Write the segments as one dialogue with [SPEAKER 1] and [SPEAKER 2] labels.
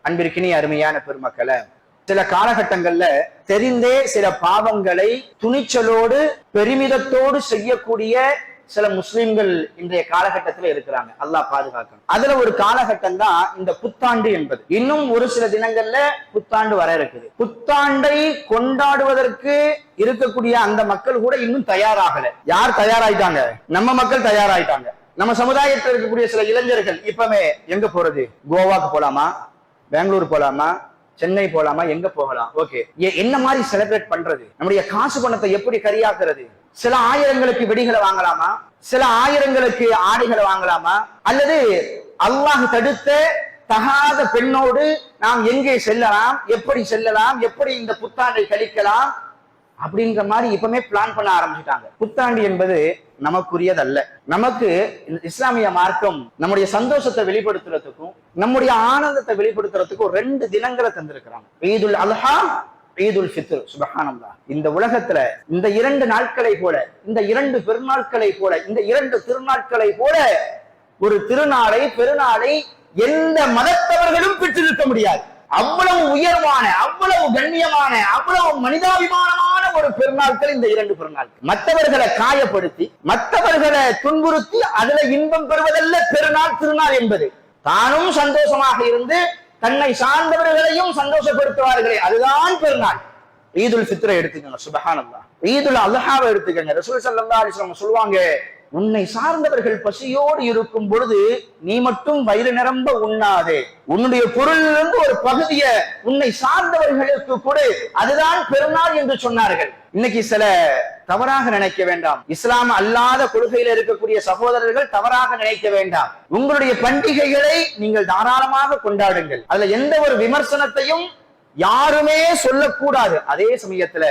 [SPEAKER 1] அன்பிற்கினி அருமையான பெருமக்களை, சில காலகட்டங்கள்ல தெரிந்தே சில பாவங்களை துணிச்சலோடு பெருமிதத்தோடு செய்யக்கூடிய சில முஸ்லிம்கள் இன்றைய காலகட்டத்தில் இருக்கிறாங்க. அல்லாஹ் பாதுகாக்கணும். அதுல ஒரு காலகட்டம் தான் இந்த புத்தாண்டு என்பது. இன்னும் ஒரு சில தினங்கள்ல புத்தாண்டு வர இருக்குது. புத்தாண்டை கொண்டாடுவதற்கு இருக்கக்கூடிய அந்த மக்கள் கூட இன்னும் தயாராகல. யார் தயாராயிட்டாங்க? நம்ம மக்கள் தயாராயிட்டாங்க. நம்ம சமுதாயத்தில் இருக்கக்கூடிய சில இளைஞர்கள் இப்பவே எங்க போறது? கோவாக்கு போலாமா, பெங்களூர் போலாமா, சென்னை போலாமா, எங்க போகலாம்? ஓகே, என்ன மாதிரி செலிப்ரேட் பண்றது? நம்முடைய காசு பணத்தை எப்படி கரியாக்குறது? சில ஆயிரங்களுக்கு வெடிகளை வாங்கலாமா, சில ஆயிரங்களுக்கு ஆடைகளை வாங்கலாமா, அல்லது அல்லாஹ் தடுத்த தகாத பெண்ணோடு நாம் எங்கே செல்லலாம், எப்படி செல்லலாம், எப்படி இந்த புத்தாண்டை கழிக்கலாம் அப்படின்ற மாதிரி இப்பவுமே பிளான் பண்ண ஆரம்பிச்சுட்டாங்க. புத்தாண்டு என்பது நமக்குரியதல்ல. நமக்கு இஸ்லாமிய மார்க்கம் நம்முடைய சந்தோஷத்தை வெளிப்படுத்துறதுக்கும் நம்முடைய ஆனந்தத்தை வெளிப்படுத்துறதுக்கும் 2 தினங்களை தந்திருக்கிறாங்க. ஈதுல் அல்ஹா, ஈதுல் ஃபித்ர். சுப்ஹானல்லாஹ். இந்த உலகத்துல இந்த 2 நாட்களை போல, இந்த 2 பெருநாட்களை போல, இந்த 2 திருநாட்களை போல ஒரு திருநாளை பெருநாளை எந்த மதத்தவர்களும் பெற்றிருக்க முடியாது. அவ்வளவு உயர்வான, அவ்வளவு கண்ணியமான, அவ்வளவு மனிதாபிமானமான ஒரு பெருநாட்கள் இந்த 2 பெருநாட்கள். மற்றவர்களை காயப்படுத்தி, மற்றவர்களை துன்புறுத்தி அதுல இன்பம் பெறுவதல்ல பெருநாள் திருநாள் என்பது. தானும் சந்தோஷமாக இருந்து தன்னை சார்ந்தவர்களையும் சந்தோஷப்படுத்துவார்களே, அதுதான் பெருநாள். ஈதுல் ஃபித்ரை எடுத்துக்கங்க. சுப்ஹானல்லாஹ். ஈதுல் அல்ஹாவை எடுத்துக்கங்க. ரசூல் ஸல்லல்லாஹு அலைஹி வஸல்லம் சொல்லுவாங்க, உன்னை சார்ந்தவர்கள் பசியோடு இருக்கும் பொழுது நீ மட்டும் வயிறு நிரம்ப உண்ணாதே, உன்னுடைய பொருளிலிருந்து ஒரு பகுதியை உன்னை சார்ந்தவர்களுக்கு கொடு, அதுதான் பெருநாள் என்று சொன்னார்கள். இன்னைக்கு சில தவறாக நினைக்க வேண்டாம். இஸ்லாம் அல்லாத கொள்கையில் இருக்கக்கூடிய சகோதரர்கள் தவறாக நினைக்க வேண்டாம். உங்களுடைய பண்டிகைகளை நீங்கள் தாராளமாக கொண்டாடுங்கள். அதுல எந்த ஒரு விமர்சனத்தையும் யாருமே சொல்லக்கூடாது. அதே சமயத்துல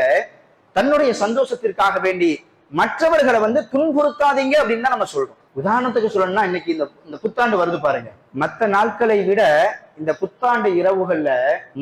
[SPEAKER 1] தன்னுடைய சந்தோஷத்திற்காக வேண்டி மற்றவர்களை துன்புறுத்தாதீங்க அப்படின்னு தான் நம்ம சொல்றோம். உதாரணத்துக்கு சொல்லணும்னா, இன்னைக்கு இந்த புத்தாண்டு வருது பாருங்க. மற்ற நாட்களை விட இந்த புத்தாண்டு இரவுகள்ல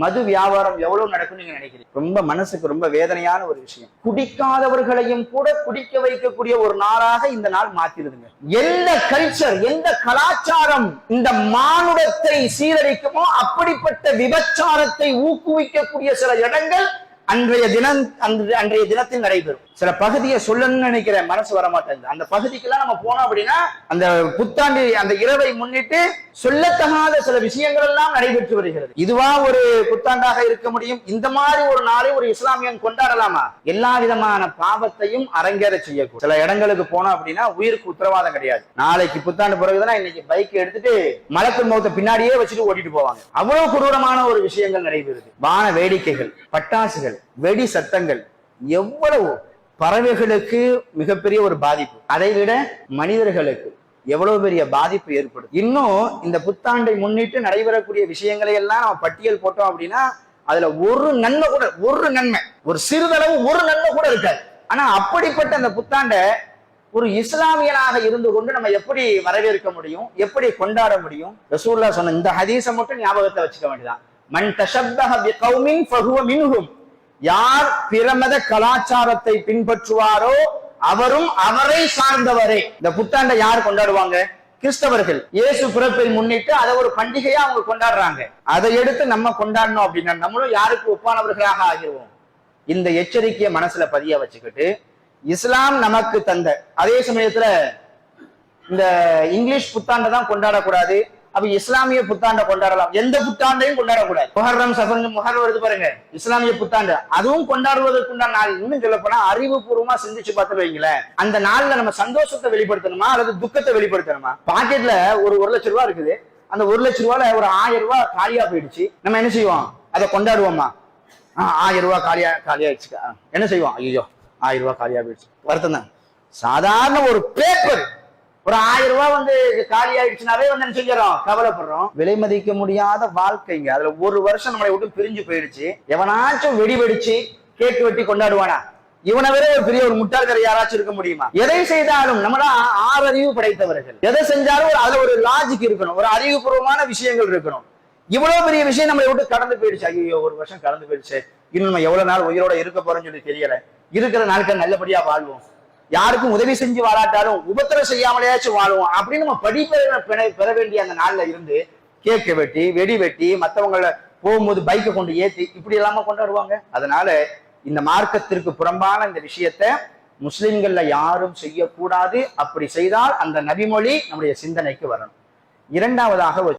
[SPEAKER 1] மது வியாபாரம் எவ்வளவு நடக்கும் நீங்க நினைக்கிறீங்க? ரொம்ப மனசுக்கு ரொம்ப வேதனையான ஒரு விஷயம். குடிக்காதவர்களையும் கூட குடிக்க வைக்கக்கூடிய ஒரு நாளாக இந்த நாள் மாத்திருதுங்க. எந்த கல்ச்சர், எந்த கலாச்சாரம் இந்த மானுடத்தை சீரழிக்குமோ அப்படிப்பட்ட விபச்சாரத்தை ஊக்குவிக்கக்கூடிய சில இடங்கள் அன்றைய தினத்தில் நடைபெறும். சில பகுதியை சொல்லணும்னு நினைக்கிறேன், மனசு வர மாட்டேங்குது. அந்த பகுதிக்கெல்லாம் நம்ம போனோம் அப்படின்னா அந்த புத்தாண்டு அந்த இரவை முன்னிட்டு சொல்லத்தகாத சில விஷயங்கள் எல்லாம் நடைபெற்று வருகிறது. இதுவா ஒரு புத்தாண்டாக இருக்க முடியும்? இந்த மாதிரி ஒரு நாளை ஒரு இஸ்லாமியன் கொண்டாடலாமா? எல்லா விதமான பாவத்தையும் அரங்கேற செய்யக்கூடும். சில இடங்களுக்கு போனோம் அப்படின்னா உயிருக்கு உத்தரவாதம் கிடையாது. நாளைக்கு புத்தாண்டு பிறகுதான் இன்னைக்கு பைக் எடுத்துட்டு மலக்கு மௌத்த பின்னாடியே வச்சுட்டு ஓட்டிட்டு போவாங்க. அவ்வளவு கொடூரமான ஒரு விஷயங்கள் நடைபெறுது. வான வேடிக்கைகள், பட்டாசுகள், வெடி சத்தங்கள், எவ்வளவு பறவைகளுக்கு மிகப்பெரிய ஒரு பாதிப்பு, அதை விட மனிதர்களுக்கு எவ்வளவு பெரிய பாதிப்பு ஏற்படும். இன்னும் இந்த புத்தாண்டை முன்னிட்டு நடைபெறக்கூடிய விஷயங்களை எல்லாம் நம்ம பட்டியல் போட்டோம் அப்படின்னா அதுல ஒரு நன்மை கூட, ஒரு நன்மை, ஒரு சிறிதளவு ஒரு நன்மை கூட இருக்காது. ஆனா அப்படிப்பட்ட அந்த புத்தாண்டை ஒரு இஸ்லாமியனாக இருந்து கொண்டு நம்ம எப்படி வரவேற்க முடியும், எப்படி கொண்டாட முடியும்? ரசூலுல்லாஹ் சொன்ன இந்த ஹதீஸை மட்டும் ஞாபகத்தை வச்சுக்க வேண்டியதான். மன் தஷப்பஹ பிகௌமின் ஃபஹுவ மின்ஹும். யார் பிரமத கலாச்சாரத்தை பின்பற்றுவாரோ அவரும் அவரை சார்ந்தவரே. இந்த புத்தாண்டை யார் கொண்டாடுவாங்க? கிறிஸ்தவர்கள். இயேசு பிறப்பை முன்னிட்டு அதை ஒரு பண்டிகையா அவங்க கொண்டாடுறாங்க. அதை எடுத்து நம்ம கொண்டாடணும் அப்படின்னா நம்மளும் யாருக்கு ஒப்பானவர்களாக ஆகிருவோம். இந்த எச்சரிக்கையை மனசுல பதிய வச்சுக்கிட்டு இஸ்லாம் நமக்கு தந்த அதே சமயத்துல இந்த இங்கிலீஷ் புத்தாண்டை தான் கொண்டாடக்கூடாது, அப்ப இஸ்லாமிய புத்தாண்டை கொண்டாடலாம். எந்த புத்தாண்டையும் கொண்டாடக்கூடாது. முஹர்ரம், சஃபர், முஹர்ரம் வருது பாருங்க, இஸ்லாமிய புத்தாண்டு, அதுவும் கொண்டாடுவதற்குண்டான நாள். இன்னும் சொல்ல போனா அறிவுபூர்வமா சிந்திச்சு பார்த்து வைங்களேன். அந்த நாள்ல நம்ம சந்தோஷத்தை வெளிப்படுத்தணுமா அல்லது துக்கத்தை வெளிப்படுத்தணுமா? பாக்கெட்ல ஒரு 1 லட்சம் ரூபாய் இருக்குது. அந்த 1 லட்சம் ரூபாயில ஒரு 1000 ரூபாய் காலியா போயிடுச்சு. நம்ம என்ன செய்வோம்? அதை கொண்டாடுவோமா? 1000 ரூபாய் காலியாயிடுச்சு. என்ன செய்வோம்? ஐயோ 1000 ரூபாய் காலியா போயிடுச்சு, வருத்தம் தான். சாதாரண ஒரு பேப்பர் ஒரு 1000 ரூபாய் காலி ஆயிடுச்சுனாவே என்ன செஞ்சிடறோம்? கவலைப்படுறோம். விலை மதிக்க முடியாத வாழ்க்கைங்க. அதுல ஒரு வருஷம் நம்மளை விட்டு பிரிஞ்சு போயிடுச்சு. எவனாச்சும் வெடி வெடிச்சு கேக்கு வெட்டி கொண்டாடுவானா? இவனை வேற ஒரு பெரிய ஒரு முட்டாள்கரை யாராச்சும் இருக்க முடியுமா? எதை செய்தாலும் நம்மளா 6 அறிவு படைத்தவர்கள். எதை செஞ்சாலும் அதுல ஒரு லாஜிக் இருக்கணும், ஒரு அறிவுபூர்வமான விஷயங்கள் இருக்கணும். இவ்வளவு பெரிய விஷயம் நம்மளை விட்டு கடந்து போயிடுச்சு. ஐயோ ஒரு வருஷம் கடந்து போயிடுச்சு, இன்னும் நம்ம எவ்வளவு நாள் உயிரோட இருக்க போறோம்னு சொல்லி தெரியல. இருக்கிற நாட்கள் நல்லபடியா வாழ்வோம், யாருக்கும் உதவி செஞ்சு வாழாட்டாலும் உபத்திரம் செய்யாமலேயாச்சும் வாழுவோம் அப்படின்னு நம்ம படிப்பை பெற வேண்டிய அந்த நாள்ல இருந்து கேக்கு வெட்டி வெடி வெட்டி மற்றவங்களை போகும்போது பைக்கை கொண்டு ஏற்றி இப்படி இல்லாம கொண்டாடுவாங்க. அதனால இந்த மார்க்கத்திற்கு புறம்பான இந்த விஷயத்த முஸ்லிம்கள்ல யாரும் செய்யக்கூடாது. அப்படி செய்தால் அந்த நபிமொழி நம்முடைய சிந்தனைக்கு வரணும். இரண்டாவதாக